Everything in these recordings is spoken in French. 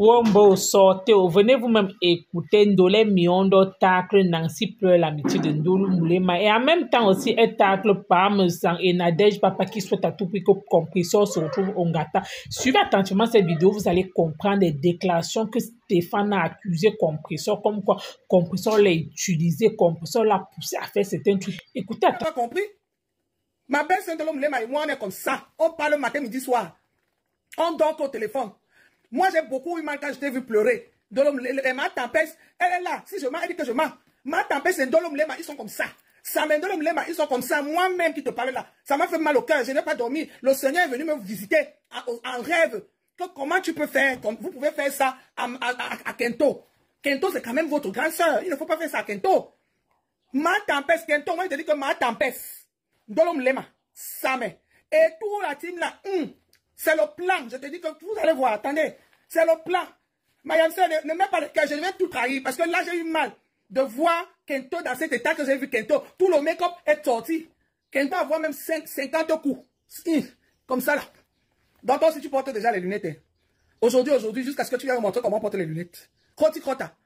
Wombo sortez, venez vous-même écouter Ndolé Miondo tacle Nancy pleure l'amitié de Ndolou Moulema et en même temps aussi elle tacle Parmesan et Nadège Papa qui souhaite à tout prix que Compressor se retrouve au Ngata. Suivez attentivement cette vidéo, vous allez comprendre les déclarations que Stéphane a accusé Compressor, comme quoi Compressor l'a utilisé, Compressor l'a poussé à faire certains trucs. Écoutez, tu as compris? Ma belle sœur Ndolou Moulema et moi on est comme ça. On parle matin, midi, soir. On dort au téléphone. Moi, j'ai beaucoup eu mal quand je t'ai vu pleurer. Ma tempête, elle est là. Si je mens, elle dit que je mens. Ma tempête, c'est Ndolou Moulema, ils sont comme ça. Ça m'a Ndolou Moulema, ils sont comme ça. Moi-même qui te parlais là, ça m'a fait mal au cœur. Je n'ai pas dormi. Le Seigneur est venu me visiter en rêve. Que comment tu peux faire, vous pouvez faire ça à Kento. Kento, c'est quand même votre grande sœur. Il ne faut pas faire ça à Kento. Ma tempête, Kento, moi, je te dis que ma tempête, Ndolou Moulema, ça m'est. Et toute la team là, c'est le plan. Je te dis que vous allez voir. Attendez. C'est le plan. Mayam, ne mets pas le cœur. Je vais tout trahir. Parce que là, j'ai eu mal de voir Kento dans cet état que j'ai vu Kento. Tout le make-up est sorti. Kento a même 50 coups. Comme ça, là. Donc, toi, si tu portes déjà les lunettes, hein. Aujourd'hui, jusqu'à ce que tu viennes me montrer comment porter les lunettes. Croti crota.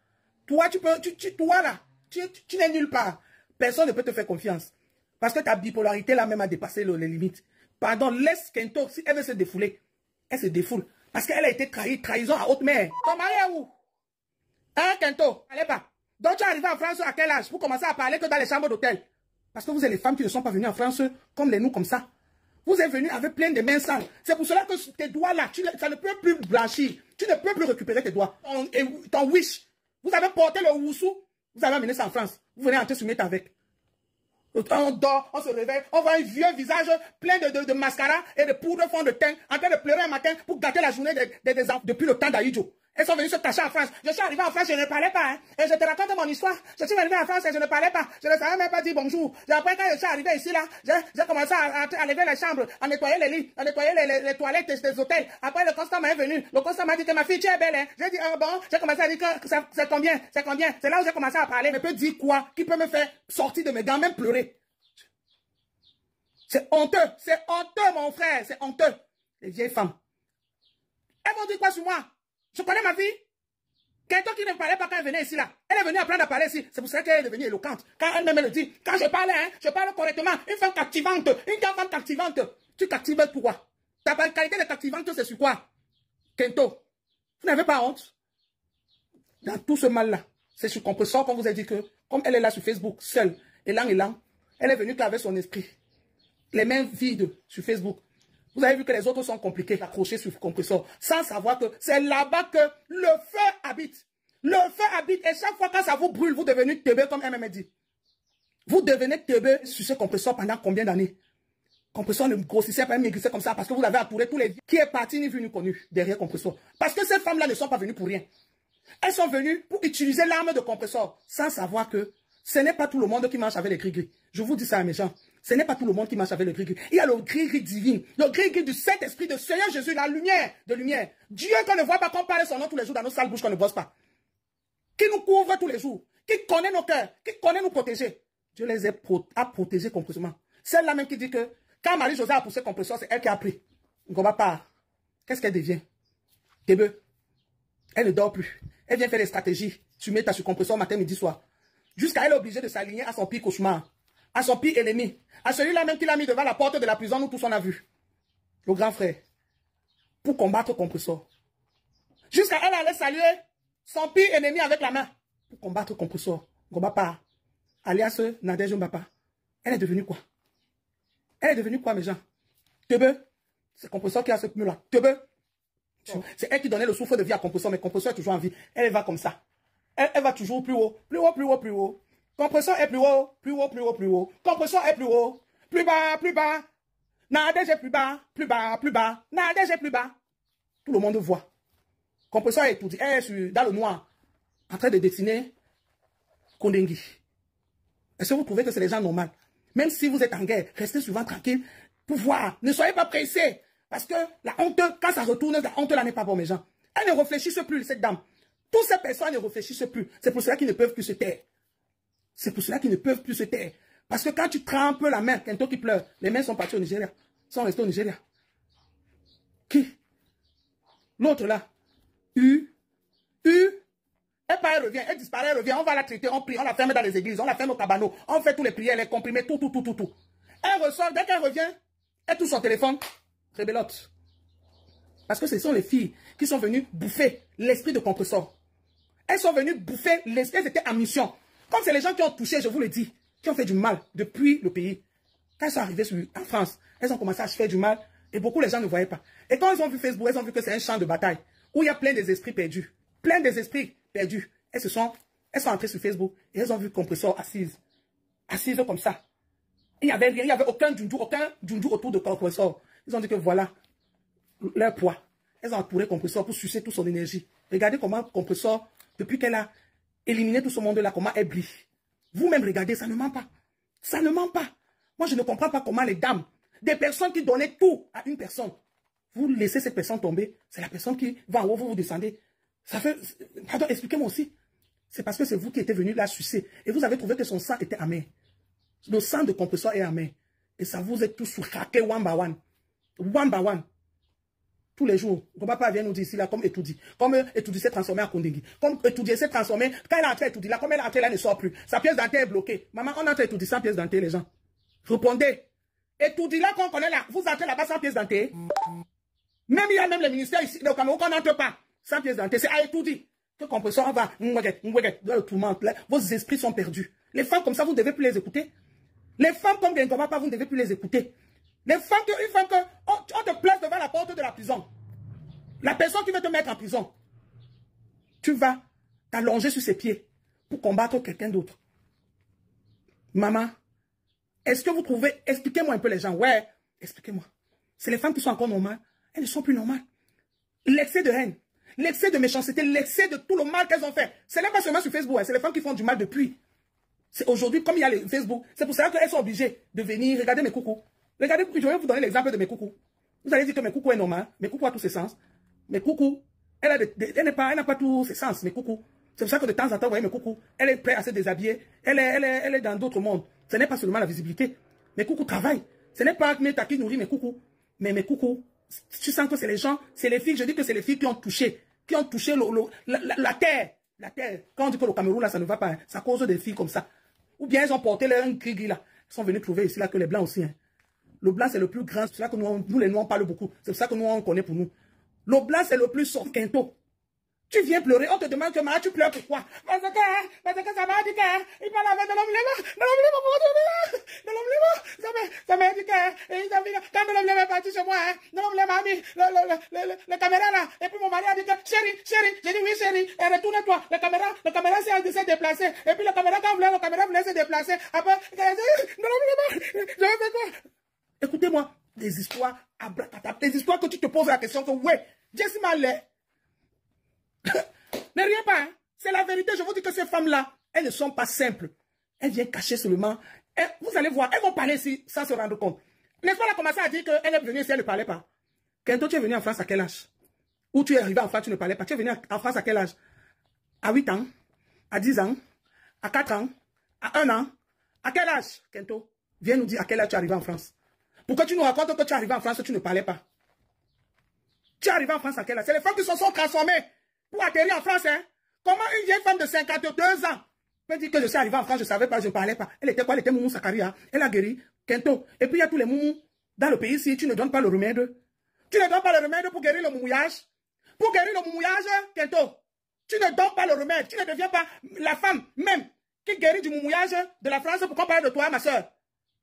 Toi, toi, là, tu n'es nulle part. Personne ne peut te faire confiance. Parce que ta bipolarité, là, même, a dépassé les limites. Pardon, laisse Kento, si elle veut se défouler, elle se défoule. Parce qu'elle a été trahie, trahison à haute mer. Ton mari est où? Hein, Kento? Allez pas. Donc tu es arrivé en France à quel âge? Pour commencer à parler que dans les chambres d'hôtel. Parce que vous êtes les femmes qui ne sont pas venues en France comme les nous comme ça. Vous êtes venus avec plein de mains sales. C'est pour cela que tes doigts là, ça ne peut plus blanchir. Tu ne peux plus récupérer tes doigts. Ton wish. Vous avez porté le woussou. Vous avez amené ça en France. Vous venez entrer sur mettre avec. On dort, on se réveille, on voit un vieux visage plein de mascara et de poudre fond de teint, en train de pleurer un matin pour gâter la journée des enfants depuis le temps d'Aïdjo. Elles sont venues se cacher en France. Je suis arrivé en France, je ne parlais pas. Hein. Et je te raconte mon histoire. Je suis arrivé en France et je ne parlais pas. Je ne savais même pas dire bonjour. Et après, quand je suis arrivé ici, là, j'ai commencé à lever les chambres, à nettoyer les lits, à nettoyer les toilettes des hôtels. Après, le constat est venu. Le constat m'a dit que ma fille, tu es belle. Hein. J'ai dit, bon, j'ai commencé à dire que c'est combien, c'est combien. C'est là où j'ai commencé à parler. Mais peut dire quoi? Qui peut me faire sortir de mes gants, même pleurer? C'est honteux, mon frère, c'est honteux. Les vieilles femmes. Elles vont dire quoi sur moi? Je connais ma fille. Quelqu'un qui ne parlait pas quand elle venait ici, là. Elle est venue apprendre à parler ici. C'est pour ça qu'elle est devenue éloquente. Quand elle-même le dit, quand je parle, hein, je parle correctement. Une femme captivante, une femme captivante. Tu captives pourquoi? Ta qualité de captivante, c'est sur quoi? Kento, vous n'avez pas honte? Dans tout ce mal-là, c'est sur Compressor qu'on vous a dit que, comme elle est là sur Facebook, seule, élan, elle est venue qu'avec son esprit. Les mains vides sur Facebook. Vous avez vu que les autres sont compliqués d'accrocher sur Compressor, sans savoir que c'est là-bas que le feu habite. Le feu habite et chaque fois que ça vous brûle, vous devenez teubé comme elle m'a dit. Vous devenez teubé sur ce Compressor pendant combien d'années? Compressor ne grossissait pas, maigrissait comme ça parce que vous avez entouré tous les vies. Qui est parti ni vu ni connu derrière Compressor? Parce que ces femmes-là ne sont pas venues pour rien. Elles sont venues pour utiliser l'arme de Compressor sans savoir que ce n'est pas tout le monde qui marche avec les gris-gris. Je vous dis ça à mes gens. Ce n'est pas tout le monde qui marche avec le gris-gris. Il y a le gris-gris divin, le gris-gris du Saint-Esprit de Seigneur Jésus, la lumière de lumière. Dieu qu'on ne voit pas, qu'on parle son nom tous les jours dans nos sales bouches qu'on ne bosse pas. Qui nous couvre tous les jours, qui connaît nos cœurs, qui connaît nous protéger. Dieu les a protégés complètement. Celle-là même qui dit que quand Marie-Josée a poussé Compressor, c'est elle qui a pris. Ngoma part. Qu'est-ce qu'elle devient? Tébeu. Elle ne dort plus. Elle vient faire des stratégies. Tu mets ta sur Compressor matin, midi, soir. Jusqu'à elle est obligée de s'aligner à son pire cauchemar, à son pire ennemi, à celui-là même qui l'a mis devant la porte de la prison, nous tous on a vu. Le grand frère. Pour combattre Compressor. Jusqu'à elle aller saluer son pire ennemi avec la main. Pour combattre Compressor. Ngobapa. Alias Nadège Mbapa. Elle est devenue quoi? Elle est devenue quoi, mes gens? Tebe. C'est Compressor qui a ce pneu-là. Tebe. C'est elle qui donnait le souffle de vie à Compressor, mais Compressor est toujours en vie. Elle va comme ça. Elle va toujours plus haut, plus haut, plus haut, plus haut. Compressor est plus haut, plus haut, plus haut, plus haut. Compressor est plus haut, plus bas, plus bas. Nadège est plus bas, plus bas, plus bas. Nadège est plus bas. Tout le monde voit. Compressor est tout dit. Elle est dans le noir, en train de dessiner Kondengi. Est-ce que vous trouvez que c'est les gens normaux? Même si vous êtes en guerre, restez souvent tranquille pour voir. Ne soyez pas pressés. Parce que la honte, quand ça retourne, la honte là n'est pas pour mes gens. Elle ne réfléchisse plus, cette dame. Toutes ces personnes ne réfléchissent plus. C'est pour cela qu'ils ne peuvent plus se taire. C'est pour cela qu'ils ne peuvent plus se taire. Parce que quand tu trempes la main, Kento qui pleure, les mains sont parties au Nigeria. Sont restées au Nigeria. Qui? L'autre là. elle revient, elle disparaît, elle revient, on va la traiter, on prie, on la ferme dans les églises, on la ferme au cabanon, on fait tous les prières, les comprimés, tout. Elle ressort, dès qu'elle revient, elle touche son téléphone, rébelote. Parce que ce sont les filles qui sont venues bouffer l'esprit de compresseur. Elles sont venues bouffer l'esprit, elles étaient en mission. Comme c'est les gens qui ont touché, je vous le dis, qui ont fait du mal depuis le pays. Quand elles sont arrivées en France, elles ont commencé à faire du mal et beaucoup les gens ne voyaient pas. Et quand elles ont vu Facebook, elles ont vu que c'est un champ de bataille où il y a plein des esprits perdus. Plein des esprits perdus. Elles sont entrées sur Facebook et elles ont vu compresseur assise comme ça. Il n'y avait rien, il n'y avait aucun djundou autour de compresseur. Ils ont dit que voilà leur poids. Elles ont entouré compresseur pour sucer toute son énergie. Regardez comment compresseur, depuis qu'elle a éliminé tout ce monde-là, comment elle brille. Vous-même regardez, ça ne ment pas. Ça ne ment pas. Moi, je ne comprends pas comment les dames, des personnes qui donnaient tout à une personne, vous laissez cette personne tomber, c'est la personne qui va en haut, vous descendez. Ça fait... Pardon, expliquez-moi aussi. C'est parce que c'est vous qui étiez venu la sucer. Et vous avez trouvé que son sang était amer. Le sang de compresseur est amer. Et ça vous est tous sous-craqué one by one. One by one. Tous les jours. Ton papa vient nous dire ici, là, comme Etoudi. Comme Etoudi s'est transformé en Kondingi. Comme Etoudi s'est transformé. Quand elle est entrée Etoudi, là, comme elle est entrée, là, elle ne sort plus. Sa pièce dentaire est bloquée. Maman, on entre Etoudi sans pièce dentaire, les gens. Répondez. Etoudi, là, qu'on connaît là, vous entrez là-bas sans pièce dentaire. Même il y a même les ministères ici, au Cameroun, qu'on n'entre pas sans pièce dentaire. C'est à Etoudi. Que compresseur va, dans le tourment. Vos esprits sont perdus. Les femmes comme ça, vous ne devez plus les écouter. Les femmes comme des Ngoma, vous ne devez plus les écouter. Les femmes, une femme que on te place devant la porte de la prison. La personne qui veut te mettre en prison, tu vas t'allonger sur ses pieds pour combattre quelqu'un d'autre. Maman, est-ce que vous trouvez, expliquez-moi un peu les gens. Ouais, expliquez-moi. C'est les femmes qui sont encore normales. Elles ne sont plus normales. L'excès de haine, l'excès de méchanceté, l'excès de tout le mal qu'elles ont fait. Ce n'est pas seulement sur Facebook, c'est les femmes qui font du mal depuis. C'est aujourd'hui, comme il y a le Facebook, c'est pour ça qu'elles sont obligées de venir. Regardez mes coucous. Regardez, je vais vous donner l'exemple de mes coucous. Vous allez dire que mes coucous est normal. Mes coucous a tous ses sens. Mes coucous, elle n'a pas tous ses sens, mes coucous. C'est pour ça que de temps en temps, vous voyez mes coucous, elle est prête à se déshabiller. Elle est dans d'autres mondes. Ce n'est pas seulement la visibilité. Mes coucous travaillent. Ce n'est pas Meta qui nourrit mes coucous. Mais mes coucous, tu sens que c'est les gens, c'est les filles, je dis que c'est les filles qui ont touché la terre. La terre. Quand on dit que le Cameroun, là, ça ne va pas, hein, c'est à cause des filles comme ça. Ou bien elles ont porté leur gris là. Ils sont venus trouver ici là que les blancs aussi. Hein. Le blanc, c'est le plus grand. C'est là que nous les noirs, on parle beaucoup. C'est pour ça que nous, on connaît pour nous. Le blanc, c'est le plus soft. Tu viens pleurer, on te demande que tu pleures pourquoi? Parce que ça m'a dit qu'il parle avec de l'homme ça m'a dit que quand de l'homme est parti chez moi, de l'homme m'a mis la caméra là, et puis mon mari a dit que chérie, j'ai dit oui chérie, et retourne-toi, la caméra s'est déplacée, et puis la caméra voulait se déplacer, après, de l'homme je vais faire quoi? Écoutez-moi, des histoires des histoires que tu te poses la question que ouais, Jessie Mallet. Ne riez pas, hein? C'est la vérité. Je vous dis que ces femmes-là, elles ne sont pas simples. Elles viennent cacher seulement. Et vous allez voir, elles vont parler ici sans se rendre compte. N'est-ce pas, elle a commencé à dire qu'elle est venue ici, elle ne parlait pas. Kento, tu es venu en France à quel âge? Ou tu es arrivé en France, tu ne parlais pas. Tu es venu en France à quel âge? À 8 ans? À 10 ans? À 4 ans? À 1 an? À quel âge, Kento? Viens nous dire à quel âge tu es arrivé en France. Pourquoi tu nous racontes que tu es arrivé en France et tu ne parlais pas? Tu es arrivé en France à quel âge? C'est les femmes qui se sont transformées pour atterrir en France, hein? Comment une vieille femme de 52 ans peut dire que je suis arrivé en France, je ne savais pas, je ne parlais pas. Elle était quoi? Elle était Moumou Sakaria. Elle a guéri. Kento. Et puis il y a tous les moumous dans le pays ici, tu ne donnes pas le remède. Tu ne donnes pas le remède pour guérir le moumouillage. Pour guérir le moumouillage, Kento, tu ne donnes pas le remède. Tu ne deviens pas la femme même qui guérit du moumouillage de la France pour qu'on parle de toi, ma soeur.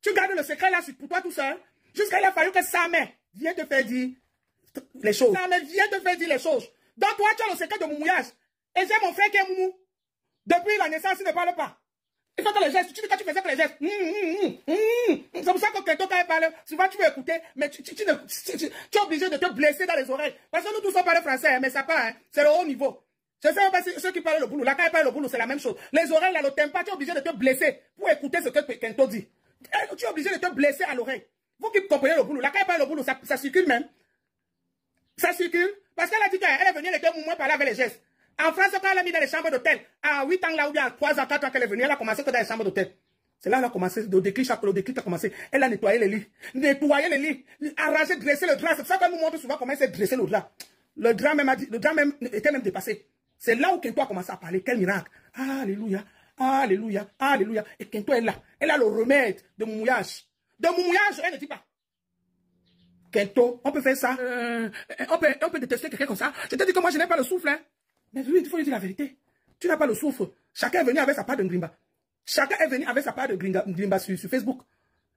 Tu gardes le secret là pour toi tout seul. Jusqu'à il a fallu que sa mère vienne te faire dire les choses. Sa mère vient te faire dire les choses. Donc toi, tu as le secret de moumouillage. Et j'ai mon frère qui est moumou. Depuis la naissance, il ne parle pas. Il fait que les gestes. Tu dis que tu faisais que les gestes. C'est pour ça que quand elle parle, souvent tu veux écouter, mais tu es obligé de te blesser dans les oreilles. Parce que nous tous on parle français, mais ça part, hein, c'est le haut niveau. Je sais pas si ceux qui parlent le boulot. Là, quand ils parlent le boulot, c'est la même chose. Les oreilles, là, le tempo, tu es obligé de te blesser pour écouter ce que Kento dit. Tu es obligé de te blesser à l'oreille. Vous qui comprenez le boulot, là, quand ils parlent le boulot, ça circule même. Ça circule. Parce qu'elle a dit qu'elle est venue, elle était mouvement parler avec les gestes. En France, quand elle a mis dans les chambres d'hôtel, à 8 ans là, ou bien à 3 ans, 4 ans qu'elle est venue, elle a commencé que dans les chambres d'hôtel. C'est là qu'elle a commencé, le déclic a commencé. Elle a nettoyé les lits, arrangé, dressé le drap. C'est pour ça qu'elle nous montre souvent comment elle s'est dressé le drap. Le drap même était même dépassé. C'est là où Kento a commencé à parler. Quel miracle. Alléluia, alléluia, alléluia. Et Kento est là. Elle a le remède de mon mouillage. De mon mouillage, elle ne dit pas. Kento, on peut faire ça. On peut détester quelqu'un comme ça. Je te dis que moi, je n'ai pas le souffle. Hein. Mais oui, il faut lui dire la vérité. Tu n'as pas le souffle. Chacun est venu avec sa part de Ngrimba. Chacun est venu avec sa part de Ngrimba sur Facebook.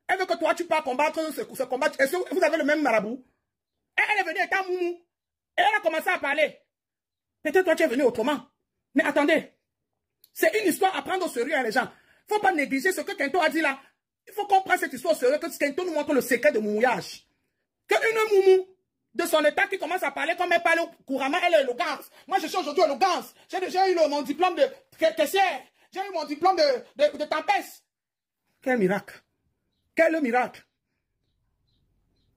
Elle veut que toi, tu pars combattre ce combat. Est-ce que vous avez le même marabout? Elle est venue avec un moumou. Et elle a commencé à parler. Peut-être toi, tu es venu autrement. Mais attendez. C'est une histoire à prendre au sérieux, hein, les gens. Il ne faut pas négliger ce que Kento a dit là. Il faut qu'on prenne cette histoire au sérieux, que Kento nous montre le secret de mon mouillage. Que une moumou de son état qui commence à parler comme elle parle couramment, elle est éloquence. Moi, je suis aujourd'hui éloquence. J'ai eu mon diplôme de caissière. J'ai eu mon diplôme de tempête. Quel miracle. Quel miracle.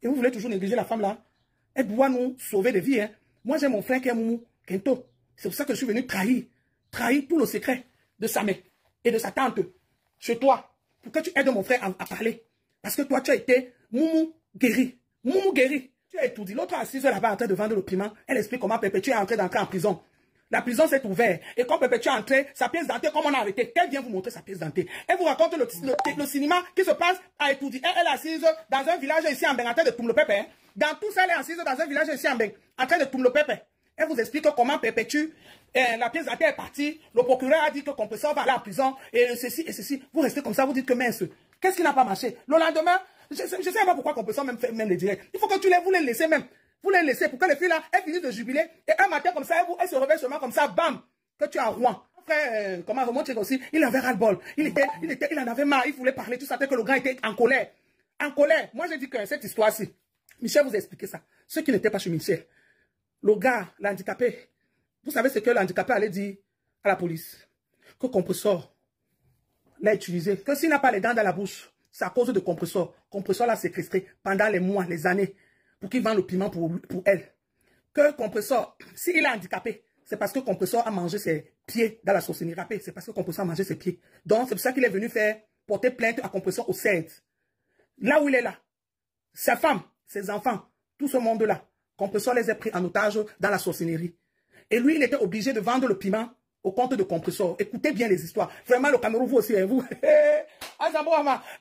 Et vous voulez toujours négliger la femme là? Elle doit nous sauver des vies. Hein. Moi, j'ai mon frère qui est Moumou, Kento. C'est pour ça que je suis venu trahir tout le secret de sa mère et de sa tante chez toi. Pour que tu aides mon frère à parler. Parce que toi, tu as été Moumou guéri. Moumou guéri. Tu as étudié. L'autre assise là-bas en train de vendre le piment. Elle explique comment Perpétue est en train d'entrer en prison. La prison s'est ouverte. Et quand Perpétue est entré, sa pièce dentée, comme on a arrêté, elle vient vous montrer sa pièce dentée. Elle vous raconte le cinéma qui se passe à étudier. Elle est assise dans un village ici en Beng, en train de tourner le pépé. Dans tout ça, elle est assise dans un village ici en Beng, en train de tourner le pépé. Elle vous explique comment Perpétue, la pièce dentée est partie. Le procureur a dit que Compresseur va aller en prison. Et ceci et ceci. Vous restez comme ça, vous dites que mince. Qu'est-ce qui n'a pas marché? Le lendemain, je ne sais pas pourquoi Compresseur même les directs. Il faut que vous les laissez même. Vous les laissez pour que les filles là, elles finissent de jubiler. Et un matin comme ça, elles se réveillent seulement comme ça, bam, que tu es en Rouen. Frère, comment remonter aussi, il avait ras-le-bol. Il en avait marre, il voulait parler, tout ça, que le gars était en colère. En colère. Moi, j'ai dit que cette histoire-ci, Michel vous a expliqué ça. Ceux qui n'étaient pas chez Michel, le gars, l'handicapé, vous savez ce que l'handicapé allait dire à la police? Que Compresseur l'a utilisé. Que s'il n'a pas les dents dans la bouche, c'est à cause de Compresseur. Compresseur l'a séquestré pendant les mois, les années, pour qu'il vende le piment pour elle. Que Compresseur, s'il est handicapé, c'est parce que Compresseur a mangé ses pieds dans la sorcellerie râpée. C'est parce que Compresseur a mangé ses pieds. Donc, c'est pour ça qu'il est venu porter plainte à Compresseur au CED. Là où il est là, sa femme, ses enfants, tout ce monde-là, Compresseur les a pris en otage dans la sorcellerie. Et lui, il était obligé de vendre le piment au compte de Compresseur. Écoutez bien les histoires. Vraiment, le Cameroun, vous aussi, hein, vous.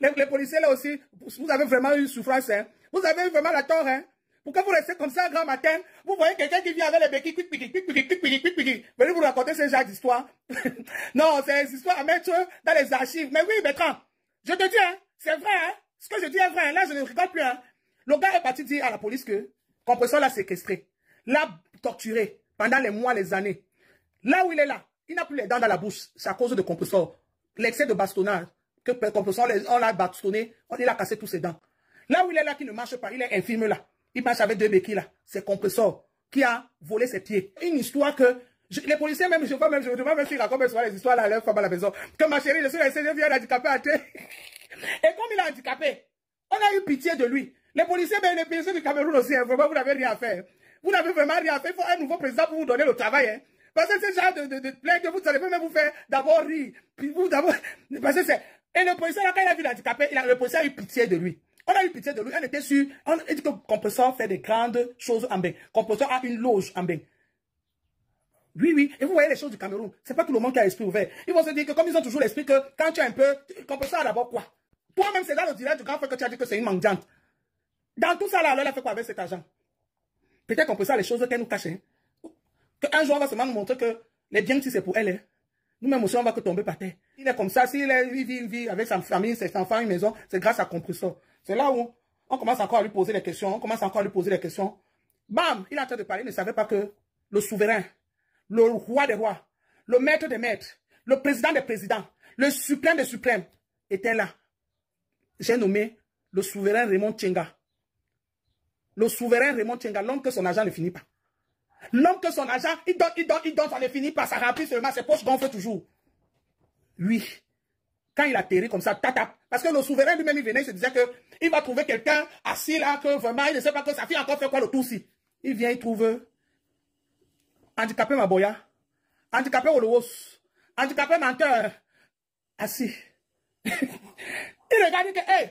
Les policiers là aussi, vous avez vraiment eu souffrance. Hein. Vous avez eu vraiment la tort. Hein. Pourquoi vous restez comme ça un grand matin? Vous voyez quelqu'un qui vient avec les béquilles, venez vous raconter ce genre d'histoire. Non, c'est des histoires à mettre dans les archives. Mais oui, Bertrand, je te dis, hein, c'est vrai. Hein. Ce que je dis est vrai. Là, je ne rigole plus. Hein. Le gars est parti dire à la police que Compresseur l'a séquestré, l'a torturé pendant les mois, les années. Là où il est là, il n'a plus les dents dans la bouche. C'est à cause de Compresseur. L'excès de bastonnage. Que Compresseur, on l'a bastonné, il a cassé tous ses dents. Là où il est là, qui ne marche pas, il est infirme là. Il marche avec deux béquilles là. C'est Compresseur qui a volé ses pieds. Une histoire que les policiers même, je ne veux pas même s'ils racontent les histoires là à leur femme à la maison. Que ma chérie, je suis resté, je viens handicapé à terre. Et comme il est handicapé, on a eu pitié de lui. Les policiers, ben, les policiers du Cameroun aussi, hein, vraiment, vous n'avez rien à faire. Vous n'avez vraiment rien à faire. Il faut un nouveau président pour vous donner le travail. Hein. Parce que ce genre de plainte que vous allez même vous faire d'abord rire. Puis vous d'abord. Parce que c'est. Et le policier, là, quand il a vu l'handicapé, le policier a eu pitié de lui. On a eu pitié de lui. On était sûr. On a dit que Compresseur fait des grandes choses en bain. Compresseur a une loge en bain. Oui, oui. Et vous voyez les choses du Cameroun. C'est pas tout le monde qui a l'esprit ouvert. Ils vont se dire que comme ils ont toujours l'esprit que quand tu es un peu. Compresseur a d'abord quoi? Toi-même, c'est dans le direct du grand frère que tu as dit que c'est une mendiante. Dans tout ça, là, elle a fait quoi avec cet argent? Peut-être qu'on peut ça les choses qu'elle nous cache. Hein? Qu'un jour, on va seulement nous montrer que les biens, si c'est pour elle. Hein? Nous-mêmes aussi, on va que tomber par terre. Il est comme ça. S'il vit une vie avec sa famille, ses enfants, une maison, c'est grâce à Compresseur. C'est là où on commence encore à lui poser des questions. Bam! Il est en train de parler. Il ne savait pas que le souverain, le roi des rois, le maître des maîtres, le président des présidents, le suprême des suprêmes était là. J'ai nommé le souverain Raymond Tchenga. Le souverain Raymond Tchenga, l'homme que son argent ne finit pas. L'homme que son argent, il donne, ça ne finit pas, ça remplit seulement, ses poches gonflent toujours. Lui, quand il atterrit comme ça, tata, parce que le souverain lui-même, il venait, il se disait qu'il va trouver quelqu'un assis là, que vraiment, il ne sait pas que sa fille encore fait quoi le tout-ci. Il vient, il trouve handicapé Maboya, handicapé Oloos, handicapé menteur, assis. Il regarde, il dit, hey!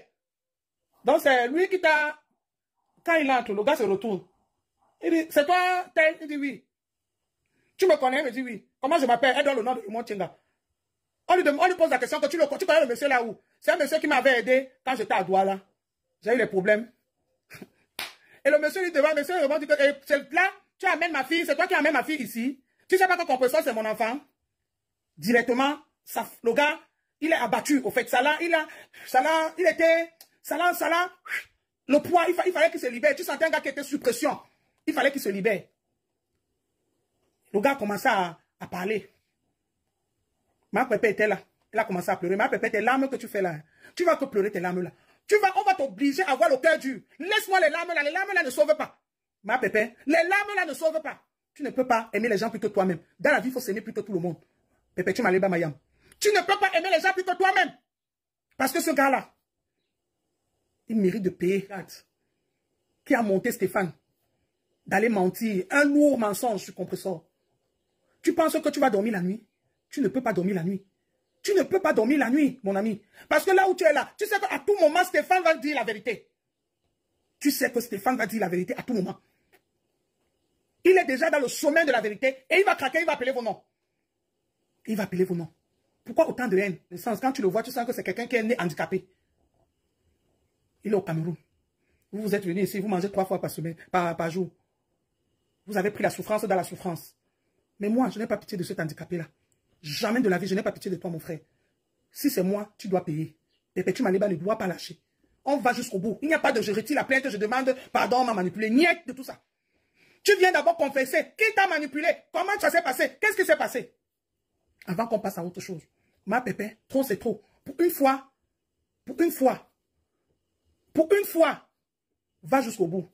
Donc c'est lui qui t'a... Quand il entre, le gars se retourne. Il dit, c'est toi, tel? Il dit oui. Tu me connais, il me dit oui. Comment je m'appelle? Elle donne le nom de Montchenga. On lui pose la question que tu connais le monsieur là où? C'est un monsieur qui m'avait aidé quand j'étais à Douala. J'ai eu les problèmes. Et le monsieur lui devant, monsieur il dit que c'est là, tu amènes ma fille, c'est toi qui amènes ma fille ici. Tu sais pas que compresseur c'est mon enfant? Directement, le gars, il est abattu. Au fait, Salah, le poids, il fallait qu'il se libère. Tu sentais un gars qui était sous pression. Il fallait qu'il se libère. Le gars a commencé à parler. Ma pépé était là. Elle a commencé à pleurer. Ma pépé, tes larmes que tu fais là. Tu vas que pleurer tes larmes là. On va t'obliger à avoir le cœur dur. Laisse-moi les larmes là. Les larmes là ne sauvent pas. Ma pépé, les larmes là ne sauvent pas. Tu ne peux pas aimer les gens plus que toi-même. Dans la vie, il faut s'aimer plus que tout le monde. Pépé, tu m'as les Mayam. Tu ne peux pas aimer les gens plus que toi-même. Parce que ce gars-là, il mérite de payer. Qui a monté Stéphane d'aller mentir. Un lourd mensonge sur compresseur. Tu penses que tu vas dormir la nuit? Tu ne peux pas dormir la nuit. Tu ne peux pas dormir la nuit, mon ami. Parce que là où tu es là, tu sais qu'à tout moment, Stéphane va dire la vérité. Tu sais que Stéphane va dire la vérité à tout moment. Il est déjà dans le sommet de la vérité et il va craquer, il va appeler vos noms. Il va appeler vos noms. Pourquoi autant de haine? Le sens, quand tu le vois, tu sens que c'est quelqu'un qui est né handicapé. Il est au Cameroun. Vous êtes venu ici, vous mangez 3 fois par semaine, par jour. Vous avez pris la souffrance dans la souffrance. Mais moi, je n'ai pas pitié de cet handicapé-là. Jamais de la vie, je n'ai pas pitié de toi, mon frère. Si c'est moi, tu dois payer. Et tu Maliba ne doit pas lâcher. On va jusqu'au bout. Il n'y a pas de je retire la plainte, je demande pardon, on m'a manipulé. Niet de tout ça. Tu viens d'abord confesser. Qui t'a manipulé? Comment ça s'est passé? Qu'est-ce qui s'est passé? Avant qu'on passe à autre chose. Ma pépé, trop c'est trop. Pour une fois, va jusqu'au bout.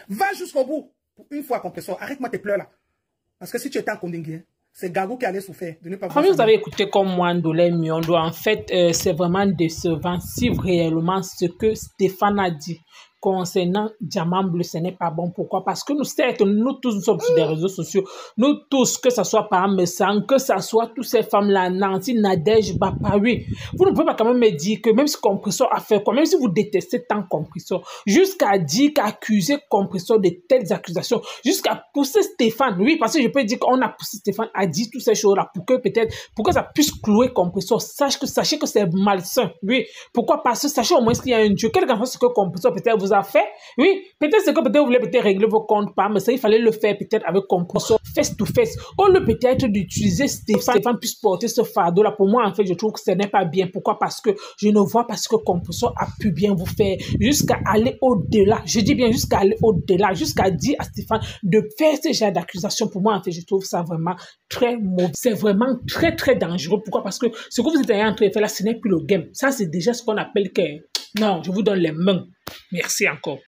Va jusqu'au bout. Pour une fois, compresseur. Arrête-moi tes pleurs là. Parce que si tu étais en Kondingue, c'est Gago qui allait souffrir de ne pas. Comme vous avez écouté comme moi, Ndolé Miondo, en fait, c'est vraiment décevant si réellement ce que Stéphane a dit concernant Diamant Bleu, ce n'est pas bon. Pourquoi? Parce que nous, certes, nous tous nous sommes sur des réseaux sociaux. Nous tous, que ce soit par Messang, que ce soit toutes ces femmes-là, Nancy, Nadège, Bapawi, vous ne pouvez pas quand même me dire que même si Compresseur a fait quoi, même si vous détestez tant Compresseur, jusqu'à dire qu'accuser Compresseur de telles accusations, jusqu'à pousser Stéphane, oui, parce que je peux dire qu'on a poussé Stéphane à dire toutes ces choses-là pour que peut-être, pour que ça puisse clouer Compresseur. Sachez que c'est malsain, oui. Pourquoi? Parce que sachez au moins qu'il y a un Dieu. Quel qu'en soit ce que Compresseur peut-être vous a fait, oui, peut-être c'est que peut-être vous voulez peut-être régler vos comptes par, mais ça il fallait le faire peut-être avec Compresseur face to face. Au lieu peut-être d'utiliser Stéphane puisse porter ce fardeau là. Pour moi en fait je trouve que ce n'est pas bien. Pourquoi? Parce que je ne vois pas ce que Compresseur a pu bien vous faire jusqu'à aller au-delà. Je dis bien jusqu'à aller au-delà, jusqu'à dire à Stéphane de faire ce genre d'accusation. Pour moi en fait je trouve ça vraiment très mauvais. C'est vraiment très très dangereux. Pourquoi? Parce que ce que vous êtes en train de faire là, ce n'est plus le game. Ça c'est déjà ce qu'on appelle que non, je vous donne les mains. Merci encore.